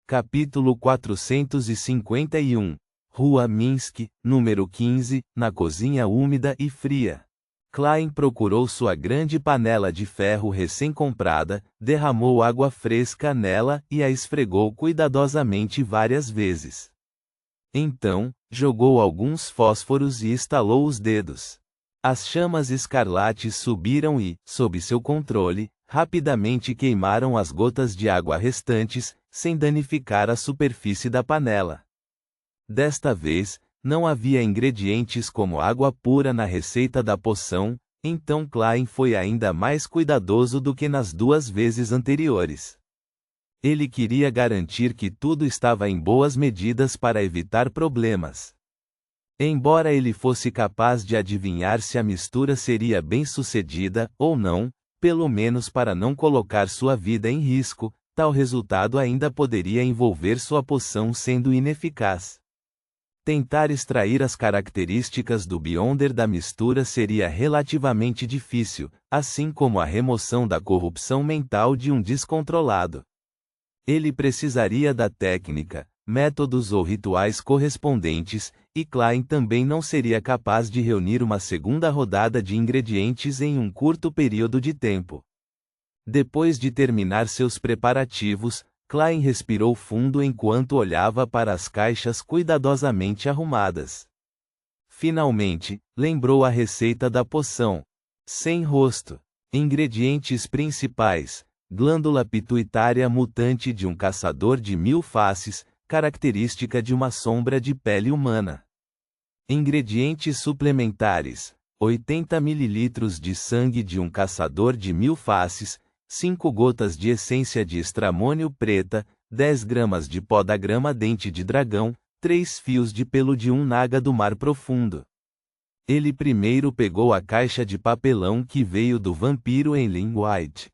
Capítulo 451. Rua Minsk, número 15, na cozinha úmida e fria. Klein procurou sua grande panela de ferro recém-comprada, derramou água fresca nela e a esfregou cuidadosamente várias vezes. Então, jogou alguns fósforos e estalou os dedos. As chamas escarlates subiram e, sob seu controle, rapidamente queimaram as gotas de água restantes, sem danificar a superfície da panela. Desta vez, não havia ingredientes como água pura na receita da poção, então Klein foi ainda mais cuidadoso do que nas 2 vezes anteriores. Ele queria garantir que tudo estava em boas medidas para evitar problemas. Embora ele fosse capaz de adivinhar se a mistura seria bem-sucedida ou não, pelo menos para não colocar sua vida em risco, tal resultado ainda poderia envolver sua poção sendo ineficaz. Tentar extrair as características do Beyonder da mistura seria relativamente difícil, assim como a remoção da corrupção mental de um descontrolado. Ele precisaria da técnica, métodos ou rituais correspondentes, e Klein também não seria capaz de reunir uma segunda rodada de ingredientes em um curto período de tempo. Depois de terminar seus preparativos, Klein respirou fundo enquanto olhava para as caixas cuidadosamente arrumadas. Finalmente, lembrou a receita da poção. Sem rosto. Ingredientes principais: glândula pituitária mutante de um caçador de 1000 faces, característica de uma sombra de pele humana. Ingredientes suplementares: 80 ml de sangue de um caçador de 1000 faces, 5 gotas de essência de estramônio preta, 10 gramas de pó da grama dente de dragão, 3 fios de pelo de um naga do mar profundo. Ele primeiro pegou a caixa de papelão que veio do vampiro Enlin White.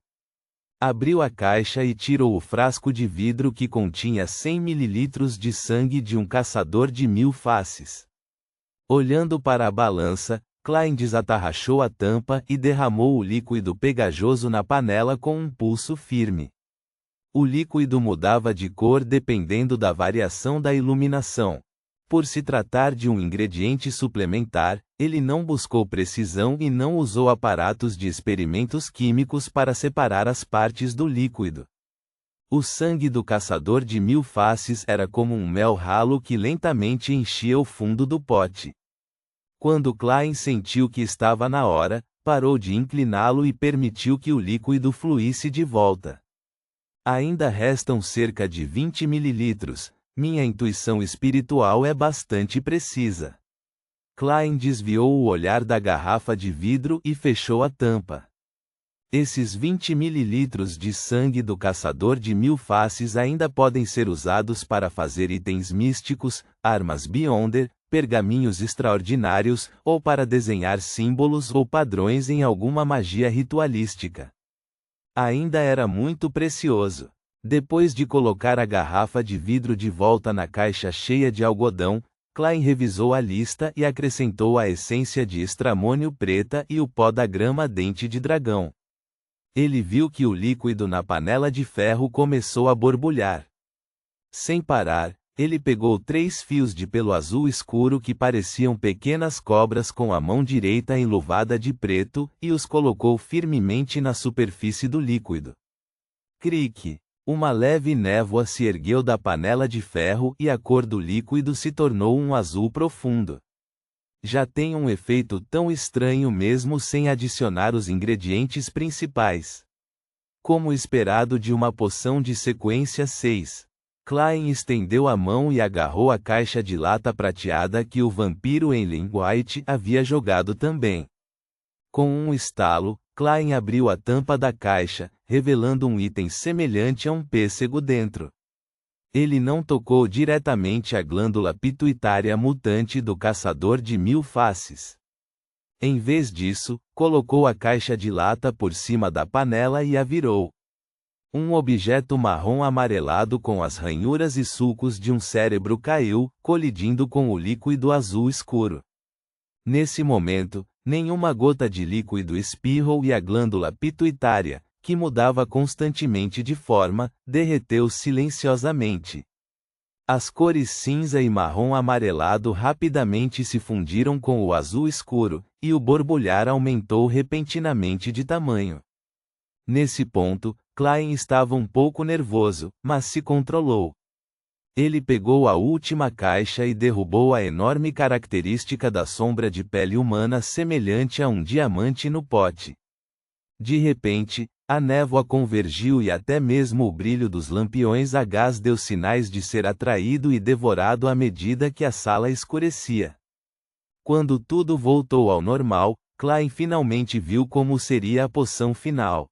Abriu a caixa e tirou o frasco de vidro que continha 100 ml de sangue de um caçador de 1000 faces. Olhando para a balança, Klein desatarrachou a tampa e derramou o líquido pegajoso na panela com um pulso firme. O líquido mudava de cor dependendo da variação da iluminação. Por se tratar de um ingrediente suplementar, ele não buscou precisão e não usou aparatos de experimentos químicos para separar as partes do líquido. O sangue do caçador de 1000 faces era como um mel ralo que lentamente enchia o fundo do pote. Quando Klein sentiu que estava na hora, parou de incliná-lo e permitiu que o líquido fluísse de volta. Ainda restam cerca de 20 ml. Minha intuição espiritual é bastante precisa. Klein desviou o olhar da garrafa de vidro e fechou a tampa. Esses 20 ml de sangue do caçador de 1000 faces ainda podem ser usados para fazer itens místicos, armas Beyonder, pergaminhos extraordinários, ou para desenhar símbolos ou padrões em alguma magia ritualística. Ainda era muito precioso. Depois de colocar a garrafa de vidro de volta na caixa cheia de algodão, Klein revisou a lista e acrescentou a essência de estramônio preta e o pó da grama dente de dragão. Ele viu que o líquido na panela de ferro começou a borbulhar. Sem parar, ele pegou 3 fios de pelo azul escuro que pareciam pequenas cobras com a mão direita enluvada de preto e os colocou firmemente na superfície do líquido. Cric! Uma leve névoa se ergueu da panela de ferro e a cor do líquido se tornou um azul profundo. Já tem um efeito tão estranho mesmo sem adicionar os ingredientes principais. Como esperado de uma poção de sequência 6. Klein estendeu a mão e agarrou a caixa de lata prateada que o vampiro Enlin White havia jogado também. Com um estalo, Klein abriu a tampa da caixa, revelando um item semelhante a um pêssego dentro. Ele não tocou diretamente a glândula pituitária mutante do caçador de 1000 faces. Em vez disso, colocou a caixa de lata por cima da panela e a virou. Um objeto marrom amarelado com as ranhuras e sulcos de um cérebro caiu, colidindo com o líquido azul escuro. Nesse momento, nenhuma gota de líquido espirrou e a glândula pituitária, que mudava constantemente de forma, derreteu silenciosamente. As cores cinza e marrom amarelado rapidamente se fundiram com o azul escuro, e o borbulhar aumentou repentinamente de tamanho. Nesse ponto, Klein estava um pouco nervoso, mas se controlou. Ele pegou a última caixa e derrubou a enorme característica da sombra de pele humana semelhante a um diamante no pote. De repente, a névoa convergiu e até mesmo o brilho dos lampiões a gás deu sinais de ser atraído e devorado à medida que a sala escurecia. Quando tudo voltou ao normal, Klein finalmente viu como seria a poção final.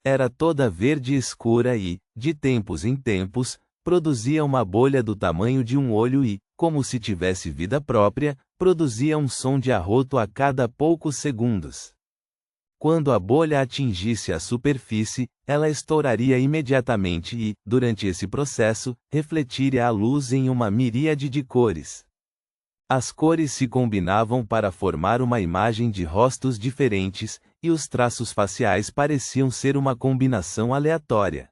Era toda verde escura e, de tempos em tempos, produzia uma bolha do tamanho de um olho e, como se tivesse vida própria, produzia um som de arroto a cada poucos segundos. Quando a bolha atingisse a superfície, ela estouraria imediatamente e, durante esse processo, refletiria a luz em uma miríade de cores. As cores se combinavam para formar uma imagem de rostos diferentes, e os traços faciais pareciam ser uma combinação aleatória.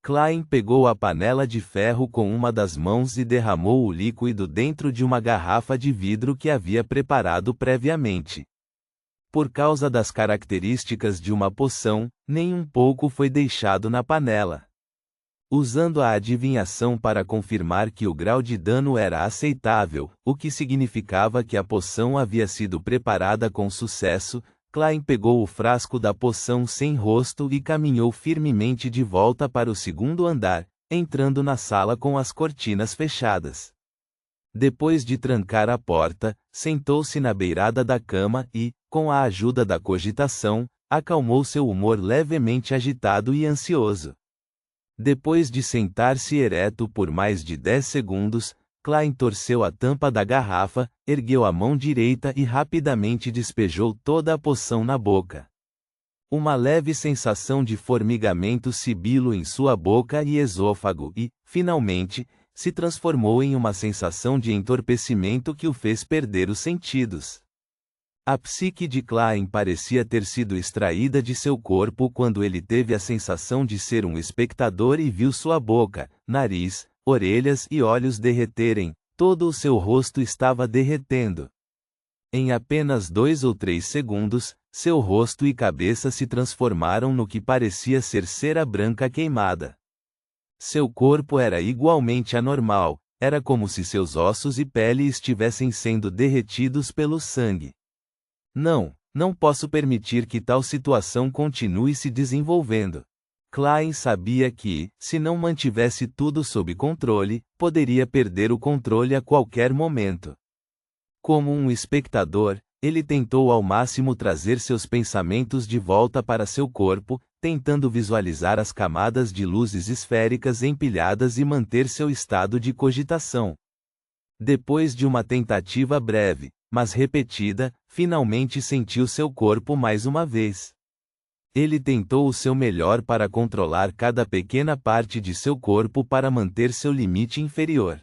Klein pegou a panela de ferro com uma das mãos e derramou o líquido dentro de uma garrafa de vidro que havia preparado previamente. Por causa das características de uma poção, nem um pouco foi deixado na panela. Usando a adivinhação para confirmar que o grau de dano era aceitável, o que significava que a poção havia sido preparada com sucesso, Klein pegou o frasco da poção sem rosto e caminhou firmemente de volta para o segundo andar, entrando na sala com as cortinas fechadas. Depois de trancar a porta, sentou-se na beirada da cama e, com a ajuda da cogitação, acalmou seu humor levemente agitado e ansioso. Depois de sentar-se ereto por mais de 10 segundos, Klein torceu a tampa da garrafa, ergueu a mão direita e rapidamente despejou toda a poção na boca. Uma leve sensação de formigamento sibilo em sua boca e esôfago e, finalmente, se transformou em uma sensação de entorpecimento que o fez perder os sentidos. A psique de Klein parecia ter sido extraída de seu corpo quando ele teve a sensação de ser um espectador e viu sua boca, nariz, orelhas e olhos derreterem, todo o seu rosto estava derretendo. Em apenas 2 ou 3 segundos, seu rosto e cabeça se transformaram no que parecia ser cera branca queimada. Seu corpo era igualmente anormal, era como se seus ossos e pele estivessem sendo derretidos pelo sangue. Não posso permitir que tal situação continue se desenvolvendo. Klein sabia que, se não mantivesse tudo sob controle, poderia perder o controle a qualquer momento. Como um espectador, ele tentou ao máximo trazer seus pensamentos de volta para seu corpo, tentando visualizar as camadas de luzes esféricas empilhadas e manter seu estado de cogitação. Depois de uma tentativa breve, mas repetida, finalmente sentiu seu corpo mais uma vez. Ele tentou o seu melhor para controlar cada pequena parte de seu corpo para manter seu limite inferior.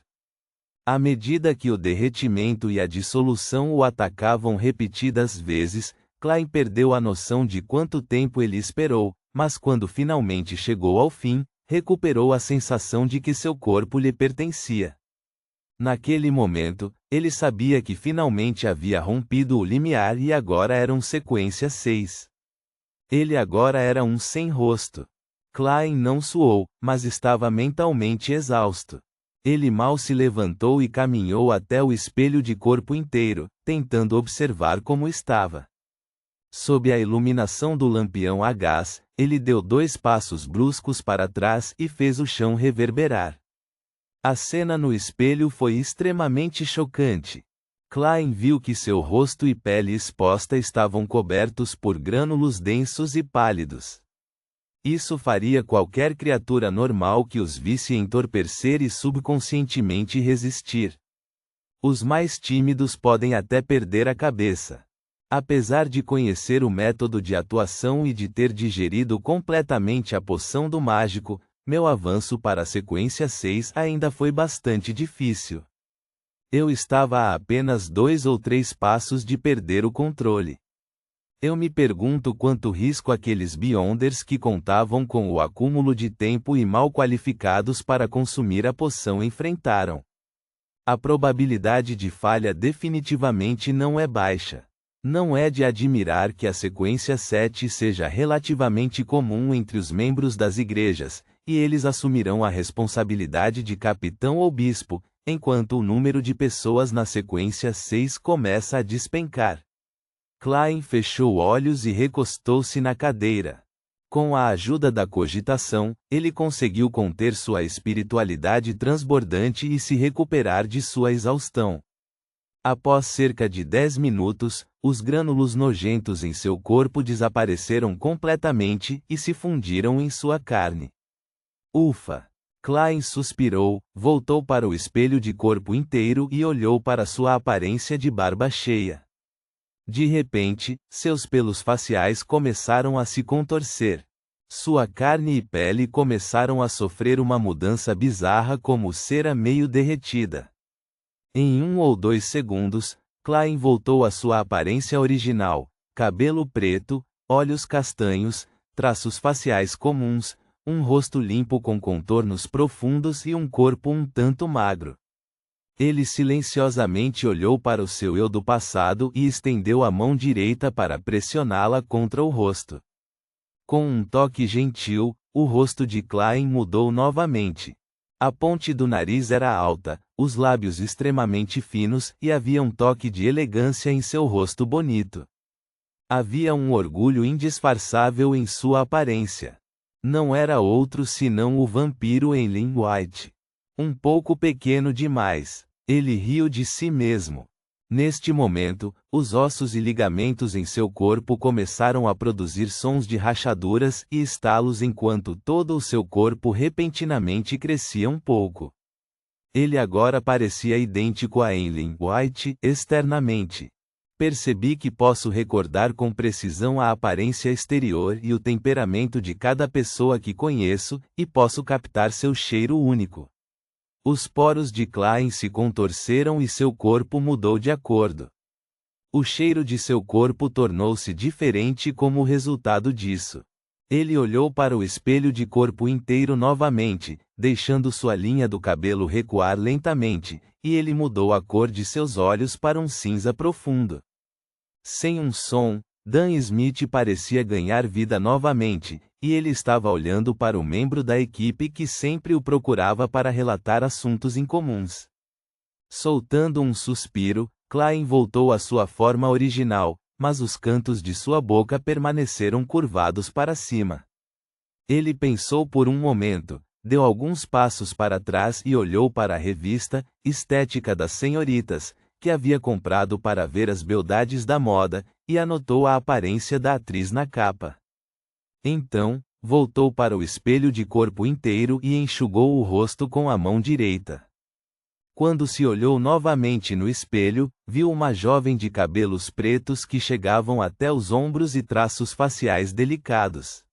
À medida que o derretimento e a dissolução o atacavam repetidas vezes, Klein perdeu a noção de quanto tempo ele esperou, mas quando finalmente chegou ao fim, recuperou a sensação de que seu corpo lhe pertencia. Naquele momento, ele sabia que finalmente havia rompido o limiar e agora eram sequência 6. Ele agora era um sem rosto. Klein não suou, mas estava mentalmente exausto. Ele mal se levantou e caminhou até o espelho de corpo inteiro, tentando observar como estava. Sob a iluminação do lampião a gás, ele deu 2 passos bruscos para trás e fez o chão reverberar. A cena no espelho foi extremamente chocante. Klein viu que seu rosto e pele exposta estavam cobertos por grânulos densos e pálidos. Isso faria qualquer criatura normal que os visse entorpecer e subconscientemente resistir. Os mais tímidos podem até perder a cabeça. Apesar de conhecer o método de atuação e de ter digerido completamente a poção do mágico, meu avanço para a sequência 6 ainda foi bastante difícil. Eu estava a apenas 2 ou 3 passos de perder o controle. Eu me pergunto quanto risco aqueles Beyonders que contavam com o acúmulo de tempo e mal qualificados para consumir a poção enfrentaram. A probabilidade de falha definitivamente não é baixa. Não é de admirar que a sequência 7 seja relativamente comum entre os membros das igrejas, e eles assumirão a responsabilidade de capitão ou bispo, enquanto o número de pessoas na sequência 6 começa a despencar. Klein fechou olhos e recostou-se na cadeira. Com a ajuda da cogitação, ele conseguiu conter sua espiritualidade transbordante e se recuperar de sua exaustão. Após cerca de 10 minutos, os grânulos nojentos em seu corpo desapareceram completamente e se fundiram em sua carne. Ufa! Klein suspirou, voltou para o espelho de corpo inteiro e olhou para sua aparência de barba cheia. De repente, seus pelos faciais começaram a se contorcer. Sua carne e pele começaram a sofrer uma mudança bizarra como cera meio derretida. Em 1 ou 2 segundos, Klein voltou à sua aparência original: cabelo preto, olhos castanhos, traços faciais comuns, um rosto limpo com contornos profundos e um corpo um tanto magro. Ele silenciosamente olhou para o seu eu do passado e estendeu a mão direita para pressioná-la contra o rosto. Com um toque gentil, o rosto de Klein mudou novamente. A ponte do nariz era alta, os lábios extremamente finos e havia um toque de elegância em seu rosto bonito. Havia um orgulho indisfarçável em sua aparência. Não era outro senão o vampiro Enlil White. Um pouco pequeno demais. Ele riu de si mesmo. Neste momento, os ossos e ligamentos em seu corpo começaram a produzir sons de rachaduras e estalos enquanto todo o seu corpo repentinamente crescia um pouco. Ele agora parecia idêntico a Enlil White externamente. Percebi que posso recordar com precisão a aparência exterior e o temperamento de cada pessoa que conheço, e posso captar seu cheiro único. Os poros de Klein se contorceram e seu corpo mudou de acordo. O cheiro de seu corpo tornou-se diferente como resultado disso. Ele olhou para o espelho de corpo inteiro novamente, deixando sua linha do cabelo recuar lentamente, e ele mudou a cor de seus olhos para um cinza profundo. Sem um som, Dan Smith parecia ganhar vida novamente, e ele estava olhando para o membro da equipe que sempre o procurava para relatar assuntos incomuns. Soltando um suspiro, Klein voltou à sua forma original, mas os cantos de sua boca permaneceram curvados para cima. Ele pensou por um momento, deu alguns passos para trás e olhou para a revista Estética das Senhoritas, que havia comprado para ver as beldades da moda, e anotou a aparência da atriz na capa. Então, voltou para o espelho de corpo inteiro e enxugou o rosto com a mão direita. Quando se olhou novamente no espelho, viu uma jovem de cabelos pretos que chegavam até os ombros e traços faciais delicados.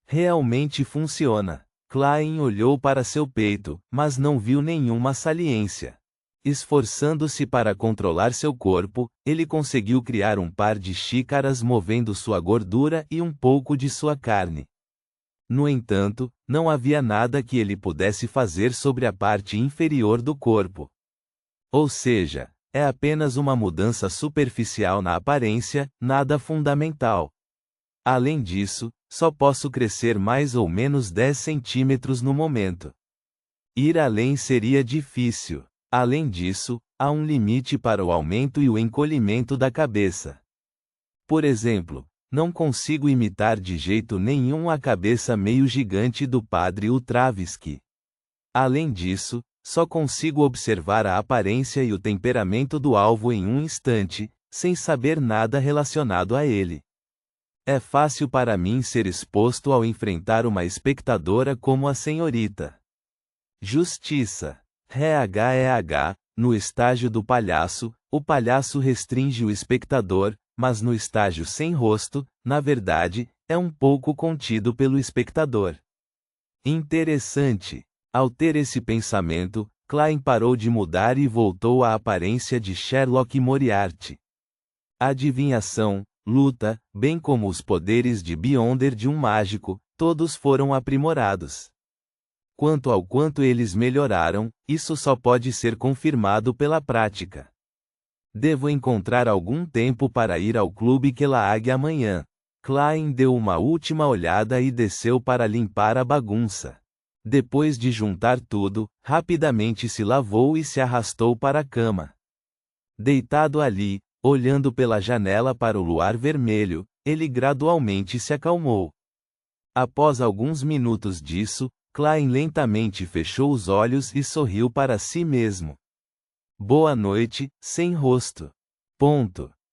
Realmente funciona. Klein olhou para seu peito, mas não viu nenhuma saliência. Esforçando-se para controlar seu corpo, ele conseguiu criar um par de xícaras movendo sua gordura e um pouco de sua carne. No entanto, não havia nada que ele pudesse fazer sobre a parte inferior do corpo. Ou seja, é apenas uma mudança superficial na aparência, nada fundamental. Além disso, só posso crescer mais ou menos 10 centímetros no momento. Ir além seria difícil. Além disso, há um limite para o aumento e o encolhimento da cabeça. Por exemplo, não consigo imitar de jeito nenhum a cabeça meio gigante do padre Ultravisky. Além disso, só consigo observar a aparência e o temperamento do alvo em um instante, sem saber nada relacionado a ele. É fácil para mim ser exposto ao enfrentar uma espectadora como a senhorita. Justiça. No estágio do palhaço, o palhaço restringe o espectador, mas no estágio sem rosto, na verdade, é um pouco contido pelo espectador. Interessante. Ao ter esse pensamento, Klein parou de mudar e voltou à aparência de Sherlock Moriarty. Adivinhação, luta, bem como os poderes de Beyonder de um mágico, todos foram aprimorados. Quanto ao quanto eles melhoraram, isso só pode ser confirmado pela prática. Devo encontrar algum tempo para ir ao clube Kellaag amanhã. Klein deu uma última olhada e desceu para limpar a bagunça. Depois de juntar tudo, rapidamente se lavou e se arrastou para a cama. Deitado ali, olhando pela janela para o luar vermelho, ele gradualmente se acalmou. Após alguns minutos disso, Klein lentamente fechou os olhos e sorriu para si mesmo. Boa noite, sem rosto. Ponto.